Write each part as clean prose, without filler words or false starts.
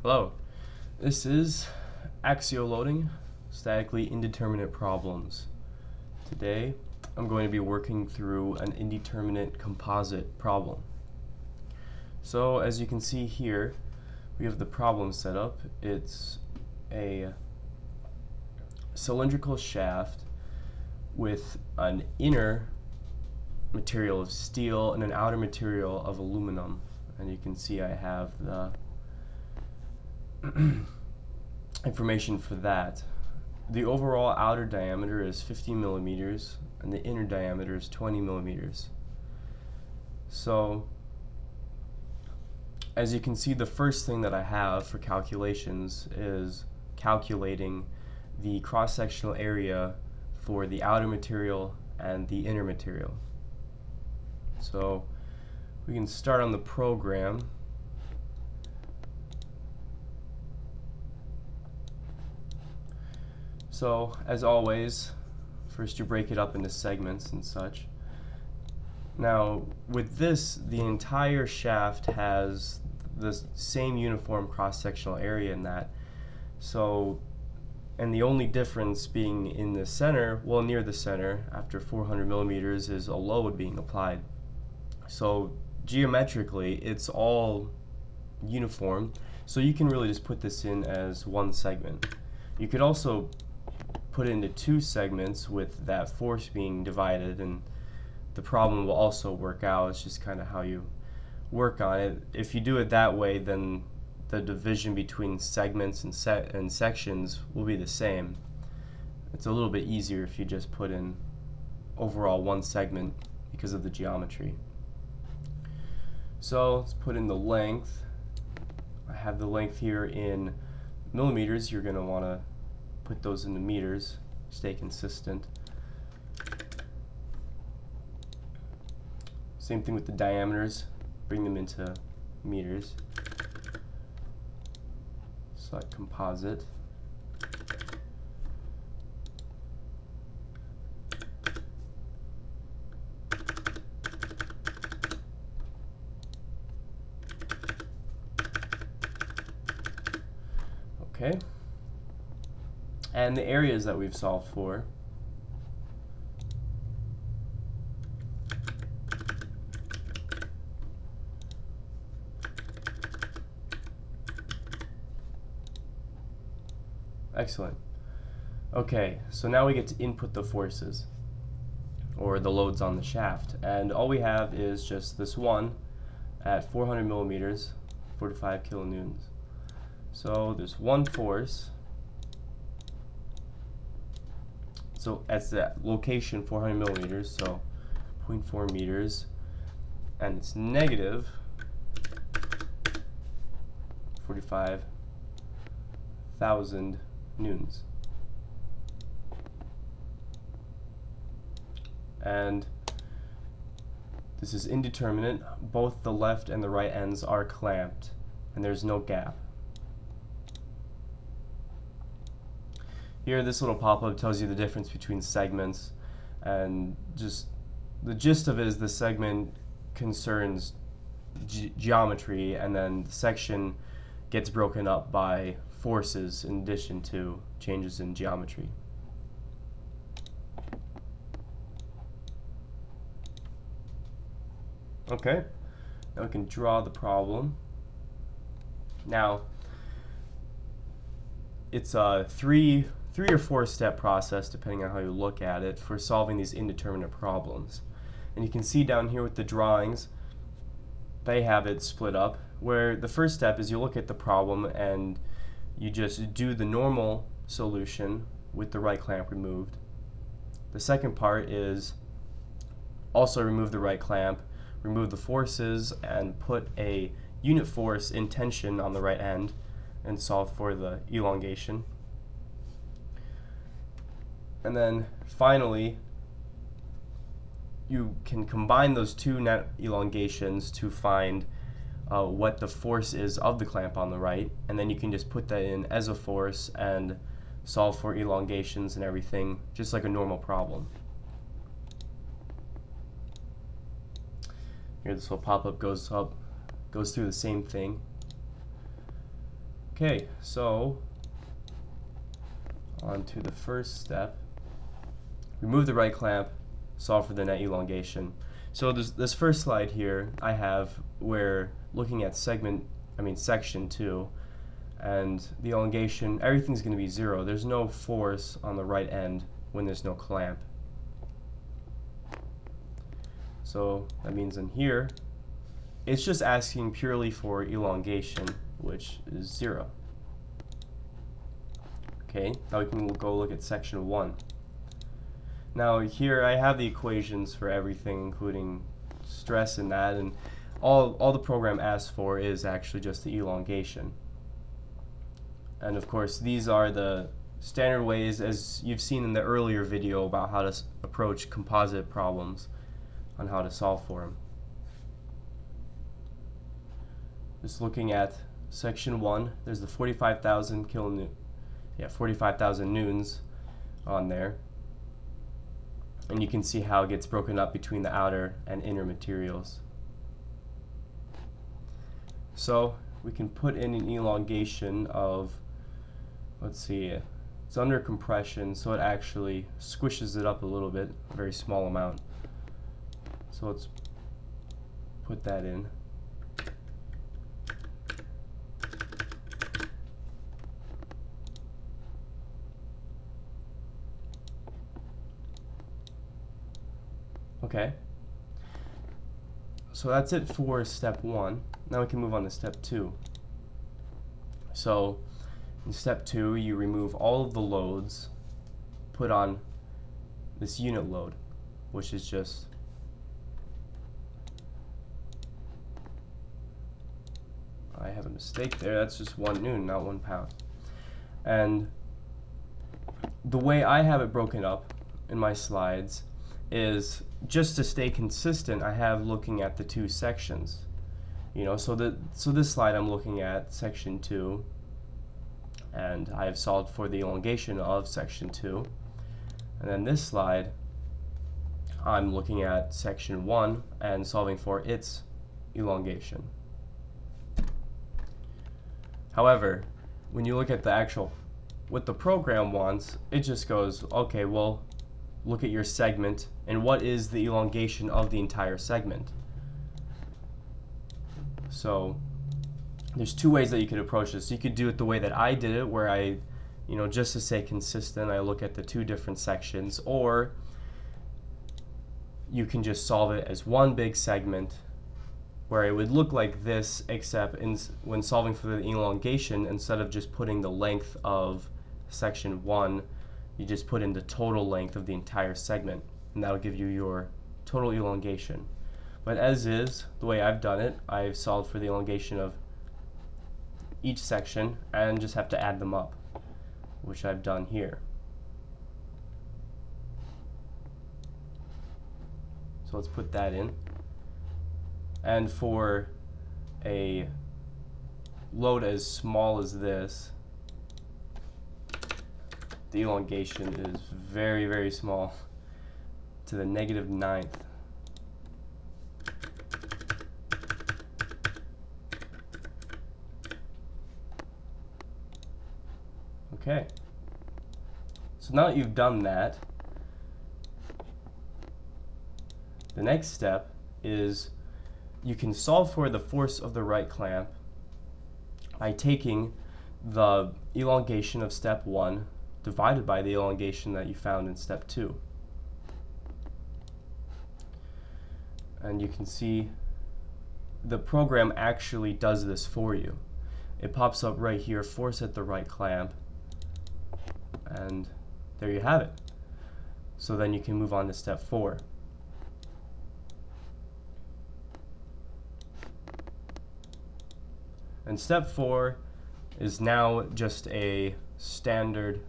Hello, this is Axial Loading, statically indeterminate problems. Today, I'm going to be working through an indeterminate composite problem. So, as you can see here, we have the problem set up. It's a cylindrical shaft with an inner material of steel and an outer material of aluminum. And you can see I have the information for that. The overall outer diameter is 50 millimeters and the inner diameter is 20 millimeters. So as you can see, the first thing that I have for calculations is calculating the cross-sectional area for the outer material and the inner material. So we can start on the program. So, as always, first you break it up into segments and such. Now, with this, the entire shaft has the same uniform cross-sectional area in that. So, and the only difference being in the center, well, near the center, after 400 millimeters, is a load being applied. So, geometrically, it's all uniform. So you can really just put this in as one segment. You could also put it into two segments with that force being divided, and the problem will also work out. It's just kind of how you work on it. If you do it that way, then the division between segments and sections will be the same. It's a little bit easier if you just put in overall one segment because of the geometry. So let's put in the length. I have the length here in millimeters. You're going to want to put those into meters, stay consistent. Same thing with the diameters, bring them into meters. Select composite. Okay. And the areas that we've solved for. Excellent. Okay, so now we get to input the forces, or the loads on the shaft. And all we have is just this one at 400 millimeters, 45 kilonewtons. So there's one force. So at that location, 400 millimeters, so 0.4 meters, and it's negative 45,000 newtons. And this is indeterminate. Both the left and the right ends are clamped, and there's no gap. Here, this little pop-up tells you the difference between segments, and just the gist of it is the segment concerns geometry, and then the section gets broken up by forces in addition to changes in geometry. Okay, now we can draw the problem. Now, it's a three or four step process, depending on how you look at it, for solving these indeterminate problems. And you can see down here with the drawings, they have it split up, where the first step is you look at the problem and you just do the normal solution with the right clamp removed. The second part is also remove the right clamp, remove the forces, and put a unit force in tension on the right end and solve for the elongation. And then finally, you can combine those two net elongations to find what the force is of the clamp on the right, and then you can just put that in as a force and solve for elongations and everything, just like a normal problem. Here, this little pop-up goes through the same thing. Okay, so on to the first step. Remove the right clamp, solve for the net elongation. So this first slide here I have, we're looking at section 2, and the elongation, everything's going to be 0. There's no force on the right end when there's no clamp. So that means in here, it's just asking purely for elongation, which is 0. Okay, now we can go look at section 1. Now here I have the equations for everything, including stress and that, and all the program asks for is actually just the elongation. And of course these are the standard ways, as you've seen in the earlier video about how to approach composite problems, on how to solve for them. Just looking at section 1, there's the 45,000 newtons on there. And you can see how it gets broken up between the outer and inner materials. So we can put in an elongation of, let's see, it's under compression, so it actually squishes it up a little bit, a very small amount. So let's put that in. Okay, so that's it for step 1. Now we can move on to step 2. So in step 2, you remove all of the loads, put on this unit load, which is just I have a mistake there, that's just 1 newton, not 1 pound. And the way I have it broken up in my slides is, just to stay consistent, I have looking at the 2 sections. So this slide I'm looking at section 2, and I have solved for the elongation of section 2. And then this slide, I'm looking at section 1 and solving for its elongation. However, when you look at the actual, what the program wants, it just goes, okay, well, look at your segment, and what is the elongation of the entire segment? So there's 2 ways that you could approach this. You could do it the way that I did it, where I, just to stay consistent, I look at the 2 different sections, or you can just solve it as one big segment, where it would look like this, except when solving for the elongation, instead of just putting the length of section 1, you just put in the total length of the entire segment, and that'll give you your total elongation. But as is, the way I've done it, I've solved for the elongation of each section and just have to add them up, which I've done here. So let's put that in. And for a load as small as this, the elongation is very, very small, to the -9th. Okay, so now that you've done that, the next step is you can solve for the force of the right clamp by taking the elongation of step 1 divided by the elongation that you found in step 2. And you can see the program actually does this for you. It pops up right here, force at the right clamp, and there you have it. So then you can move on to step 4. And step 4 is now just a standard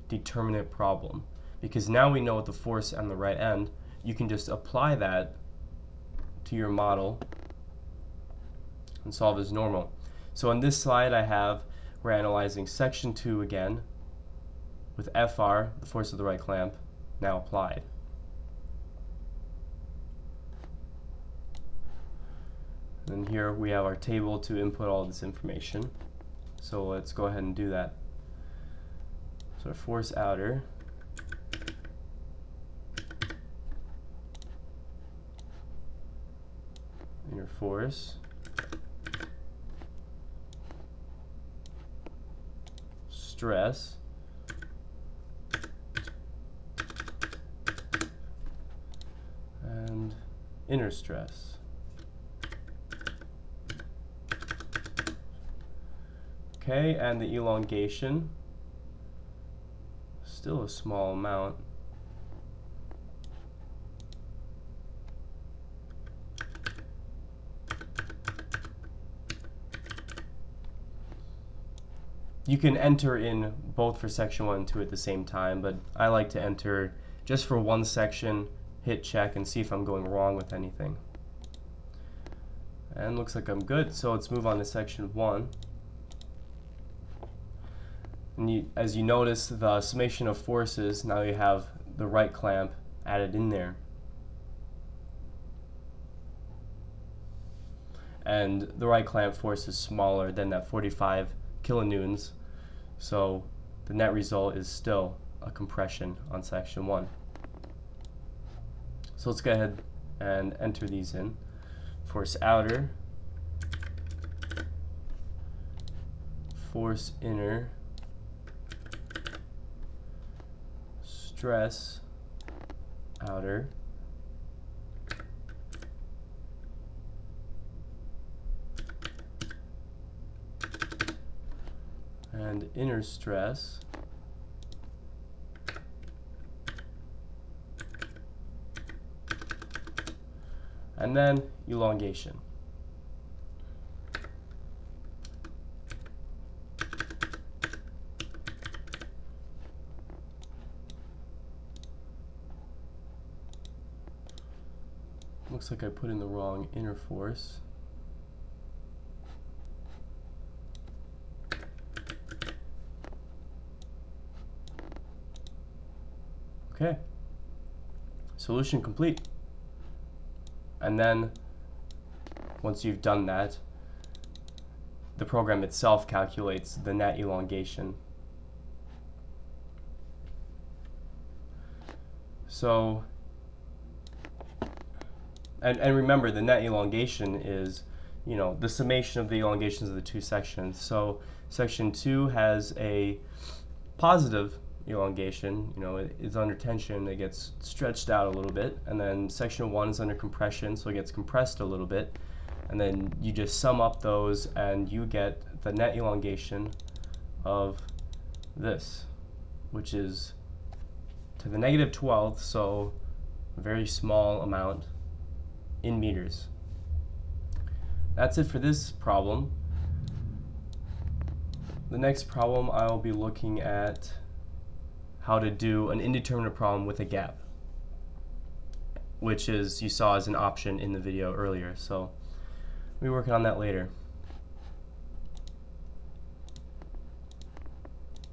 determinate problem, because now we know what the force on the right end. You can just apply that to your model and solve as normal. So on this slide we're analyzing section 2 again with FR, the force of the right clamp, now applied. And here we have our table to input all this information. So let's go ahead and do that. So force outer, inner force, stress, and inner stress. Okay, and the elongation, still a small amount. You can enter in both for section 1 and 2 at the same time, but I like to enter just for one section, hit check, and see if I'm going wrong with anything. And looks like I'm good, so let's move on to section 1. And as you notice, the summation of forces, now you have the right clamp added in there. And the right clamp force is smaller than that 45 kilonewtons, so the net result is still a compression on section 1. So let's go ahead and enter these in. Force outer, force inner, stress outer, and inner stress, and then elongation. Looks like I put in the wrong inner force. Okay, solution complete. And then once you've done that, the program itself calculates the net elongation. So, and remember, the net elongation is, you know, the summation of the elongations of the two sections. So section 2 has a positive elongation, you know, it's under tension, it gets stretched out a little bit, and then section 1 is under compression, so it gets compressed a little bit, and then you just sum up those and you get the net elongation of this, which is to the negative 12th, so a very small amount in meters. That's it for this problem. The next problem I'll be looking at how to do an indeterminate problem with a gap, which is, you saw as an option in the video earlier. So we'll be working on that later.